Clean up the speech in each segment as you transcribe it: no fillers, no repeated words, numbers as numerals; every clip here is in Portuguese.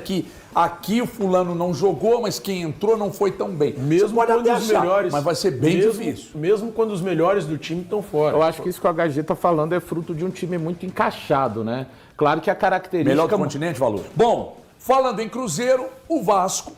que aqui o fulano não jogou, mas quem entrou não foi tão bem. Mesmo pode quando até os achar, melhores, mas vai ser bem difícil. Mesmo quando os melhores do time estão fora. Eu acho que isso que o HG está falando é fruto de um time muito encaixado, né? Claro que a característica... Melhor do continente, Valor? Bom, falando em Cruzeiro, o Vasco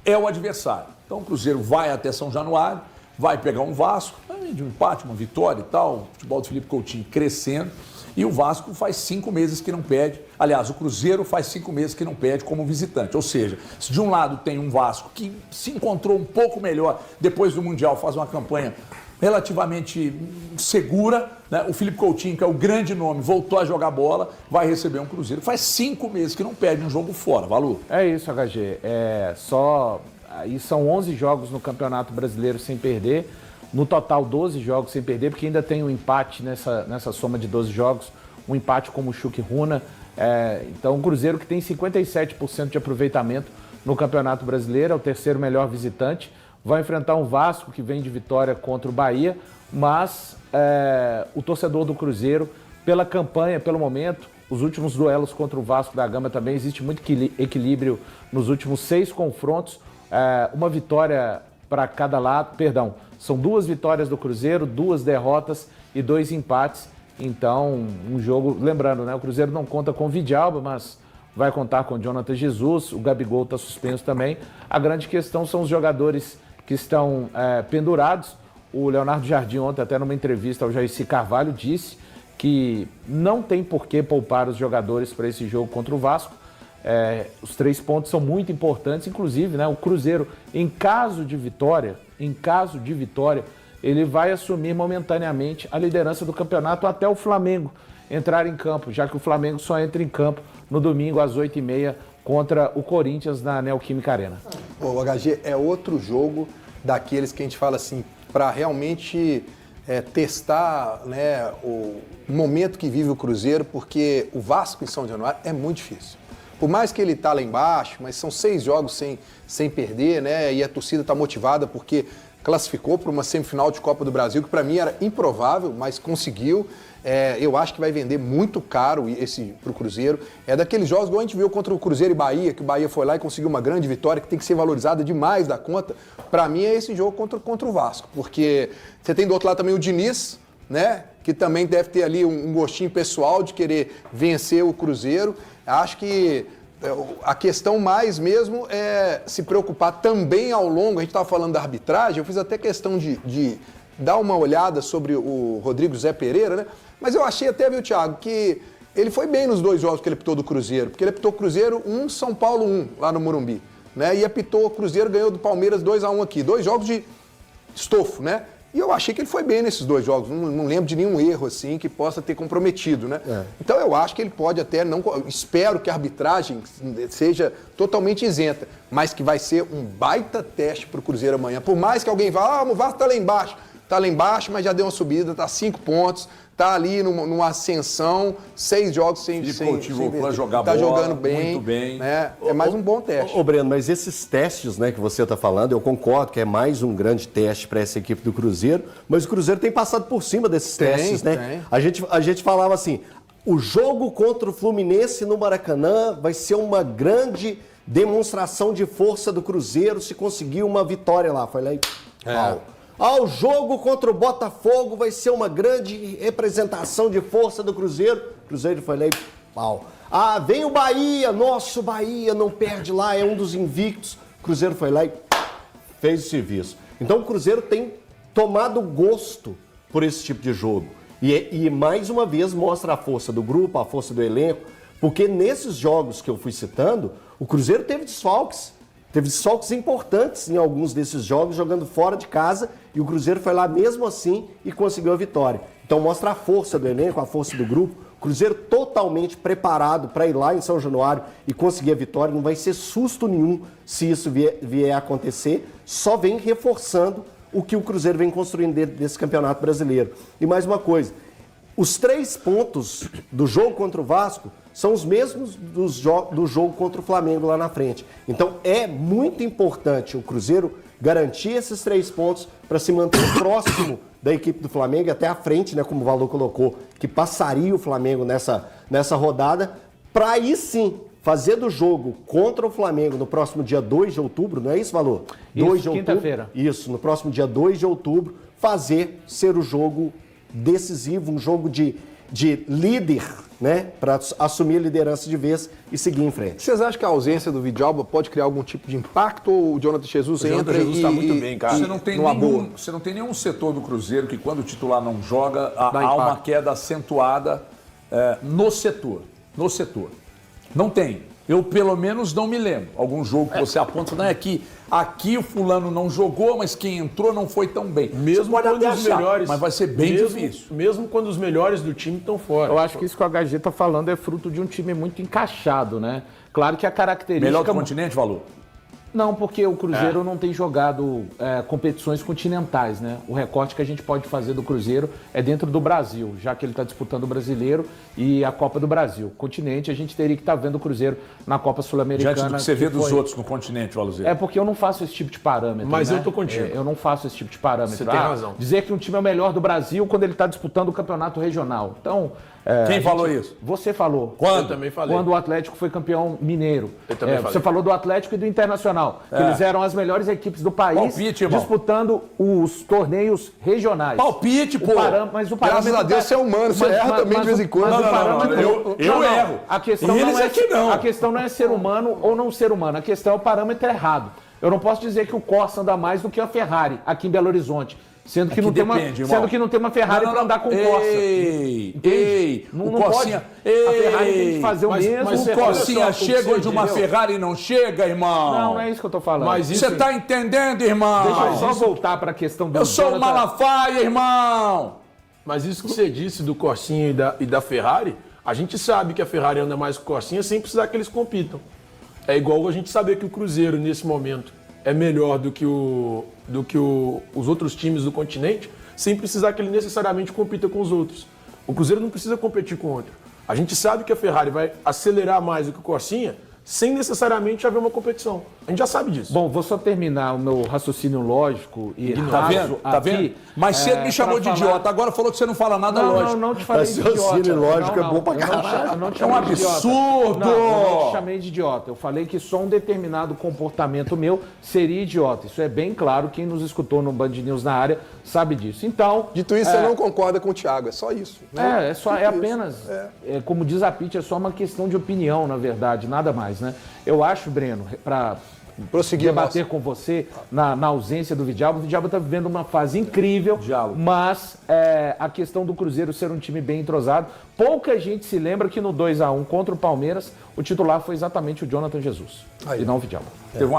é o adversário. Então o Cruzeiro vai até São Januário, vai pegar um Vasco, de um empate, uma vitória e tal, o futebol do Felipe Coutinho crescendo, e o Vasco faz 5 meses que não perde. Aliás, o Cruzeiro faz 5 meses que não perde como visitante. Ou seja, se de um lado tem um Vasco que se encontrou um pouco melhor depois do Mundial, faz uma campanha relativamente segura, né? O Felipe Coutinho, que é o grande nome, voltou a jogar bola, vai receber um Cruzeiro. Faz 5 meses que não perde um jogo fora, Valor. É isso, HG. Aí são 11 jogos no Campeonato Brasileiro sem perder. No total, 12 jogos sem perder, porque ainda tem um empate nessa soma de 12 jogos, um empate com o Chuque Runa. Então, o Cruzeiro que tem 57% de aproveitamento no Campeonato Brasileiro, é o terceiro melhor visitante, vai enfrentar um Vasco que vem de vitória contra o Bahia, mas o torcedor do Cruzeiro, pela campanha, pelo momento, os últimos duelos contra o Vasco da Gama também, existe muito equilíbrio nos últimos 6 confrontos, uma vitória para cada lado, são 2 vitórias do Cruzeiro, 2 derrotas e 2 empates. Então, um jogo, lembrando, né? O Cruzeiro não conta com o Vidalba, mas vai contar com o Jonathan Jesus, o Gabigol está suspenso também. A grande questão são os jogadores que estão pendurados. O Leonardo Jardim ontem, até numa entrevista ao Jaircy Carvalho, disse que não tem por que poupar os jogadores para esse jogo contra o Vasco. Os 3 pontos são muito importantes, inclusive, né, o Cruzeiro, em caso de vitória, ele vai assumir momentaneamente a liderança do campeonato até o Flamengo entrar em campo, já que o Flamengo só entra em campo no domingo às 8h30 contra o Corinthians na Neoquímica Arena. O HG é outro jogo daqueles que a gente fala assim, para realmente testar, né, o momento que vive o Cruzeiro, porque o Vasco em São Januário é muito difícil. Por mais que ele está lá embaixo, mas são 6 jogos sem perder, né? E a torcida está motivada porque classificou para uma semifinal de Copa do Brasil, que para mim era improvável, mas conseguiu. Eu acho que vai vender muito caro esse para o Cruzeiro. É daqueles jogos que a gente viu contra o Cruzeiro e Bahia, que o Bahia foi lá e conseguiu uma grande vitória, que tem que ser valorizada demais da conta. Para mim é esse jogo contra o Vasco, porque você tem do outro lado também o Diniz, né? Que também deve ter ali um gostinho pessoal de querer vencer o Cruzeiro. Acho que a questão mais mesmo é se preocupar também ao longo. A gente estava falando da arbitragem, eu fiz até questão de dar uma olhada sobre o Rodrigo Zé Pereira, né? Mas eu achei até, viu, Thiago, que ele foi bem nos 2 jogos que ele apitou do Cruzeiro, porque ele apitou Cruzeiro 1, São Paulo 1, lá no Morumbi, né? E apitou o Cruzeiro, ganhou do Palmeiras 2-1 aqui. 2 jogos de estofo, né? E eu achei que ele foi bem nesses 2 jogos. Não lembro de nenhum erro assim que possa ter comprometido, né? Então eu acho que ele pode até não... Espero que a arbitragem seja totalmente isenta, mas que vai ser um baita teste para o Cruzeiro amanhã. Por mais que alguém vá, o Vasco está lá embaixo. Está lá embaixo, mas já deu uma subida, está 5 pontos, está ali numa ascensão, 6 jogos sem voltou a jogar tá bola, jogando bem, muito bem. Né? É mais um bom teste. Ô Breno, mas esses testes, né, que você está falando, eu concordo que é mais um grande teste para essa equipe do Cruzeiro, mas o Cruzeiro tem passado por cima desses testes, né? A gente falava assim, o jogo contra o Fluminense no Maracanã vai ser uma grande demonstração de força do Cruzeiro se conseguir uma vitória lá. Foi lá e pau. O jogo contra o Botafogo vai ser uma grande representação de força do Cruzeiro. O Cruzeiro foi lá e pau. Vem o Bahia, nosso Bahia não perde lá, é um dos invictos. O Cruzeiro foi lá e fez o serviço. Então o Cruzeiro tem tomado gosto por esse tipo de jogo. E mais uma vez mostra a força do grupo, a força do elenco, porque nesses jogos que eu fui citando, o Cruzeiro teve desfalques. Teve desfalques importantes em alguns desses jogos, jogando fora de casa, e o Cruzeiro foi lá mesmo assim e conseguiu a vitória. Então mostra a força do elenco, a força do grupo. O Cruzeiro totalmente preparado para ir lá em São Januário e conseguir a vitória. Não vai ser susto nenhum se isso vier a acontecer. Só vem reforçando o que o Cruzeiro vem construindo dentro desse Campeonato Brasileiro. E mais uma coisa, os 3 pontos do jogo contra o Vasco são os mesmos do jogo contra o Flamengo lá na frente. Então é muito importante o Cruzeiro garantir esses 3 pontos para se manter próximo da equipe do Flamengo e até à frente, né, como o Valor colocou, que passaria o Flamengo nessa rodada, para aí sim fazer do jogo contra o Flamengo no próximo dia 2 de outubro, não é isso, Valor? 2 de outubro. Quinta-feira. Isso, no próximo dia 2 de outubro, ser o jogo decisivo, um jogo de líder, né? Para assumir a liderança de vez e seguir em frente. Vocês acham que a ausência do Vidalba pode criar algum tipo de impacto ou o Jonathan Jesus entra Jesus e tá muito bem, cara. Você não tem nenhum setor do Cruzeiro que quando o titular não joga, há impacto. uma queda acentuada no setor. No setor. Não tem. Eu, pelo menos, não me lembro. Algum jogo que você aponta, não é que aqui o fulano não jogou, mas quem entrou não foi tão bem. Mesmo pode quando até os achar, melhores, mas vai ser bem difícil. Mesmo quando os melhores do time estão fora. Eu acho que isso que o HG está falando é fruto de um time muito encaixado, né? Claro que a característica... Melhor do continente, Valor? Não, porque o Cruzeiro não tem jogado competições continentais, né? O recorte que a gente pode fazer do Cruzeiro é dentro do Brasil, já que ele está disputando o Brasileiro e a Copa do Brasil. Continente, a gente teria que estar vendo o Cruzeiro na Copa Sul-Americana. Diante do que você vê dos outros no continente, Valor. É porque eu não faço esse tipo de parâmetro, Mas né? eu tô contigo. Eu não faço esse tipo de parâmetro. Você tem razão. Dizer que um time é o melhor do Brasil quando ele está disputando o campeonato regional. Então... Quem falou isso? Você falou. Quando? Eu também falei. Quando o Atlético foi campeão mineiro. Eu também falei. Você falou do Atlético e do Internacional. Que eles eram as melhores equipes do país Palpite, irmão. disputando os torneios regionais. Palpite, pô. Mas o parâmetro... Graças a Deus você é humano, você erra também de vez em quando. Mas o Não, parâmetro... eu erro. A questão Eles não é é que não. A questão não é ser humano ou não ser humano. A questão é o parâmetro errado. Eu não posso dizer que o Corsa anda mais do que a Ferrari aqui em Belo Horizonte. Sendo que, sendo que não tem uma Ferrari para andar com o Corsa. Ei, Não, o não pode. Corsinha. A Ferrari tem que fazer o mesmo. mas O Corsinha olha só, chega o que onde você uma entendeu? Ferrari não chega, irmão. Não é isso que eu tô falando. Mas isso- Você tá entendendo, irmão? Deixa eu só voltar para a questão do Eu sou o Jonathan. Malafaia, irmão. Mas isso que você disse do Corsinha e da Ferrari, a gente sabe que a Ferrari anda mais que o Corsinha sem precisar que eles compitam. É igual a gente saber que o Cruzeiro, nesse momento, é melhor do que os outros times do continente, sem precisar que ele necessariamente compita com os outros. O Cruzeiro não precisa competir com o outro. A gente sabe que a Ferrari vai acelerar mais do que o Corsinha, sem necessariamente haver uma competição. A gente já sabe disso. Bom, vou só terminar o meu raciocínio lógico e Tá raso vendo? Tá aqui, vendo? Mais cedo me chamou de pra falar- idiota, agora falou que você não fala nada Não, lógico. não te falei de Raciocínio idiota. lógico Não, é bom pra eu não caralho. eu não te É um chamei de idiota. absurdo! Não, eu não te chamei de idiota. Eu falei que só um determinado comportamento meu seria idiota. Isso é bem claro. Quem nos escutou no Band News na área sabe disso. Então... Dito isso, você não concorda com o Thiago, é só isso. Né? É apenas, como diz a Pitty, é só uma questão de opinião, na verdade, nada mais, né? Eu acho, Breno, para Prosseguir debater com você na ausência do Vidalba, o Vidalba está vivendo uma fase incrível, mas a questão do Cruzeiro ser um time bem entrosado, pouca gente se lembra que no 2-1 contra o Palmeiras, o titular foi exatamente o Jonathan Jesus, e não o Vidalba. Teve uma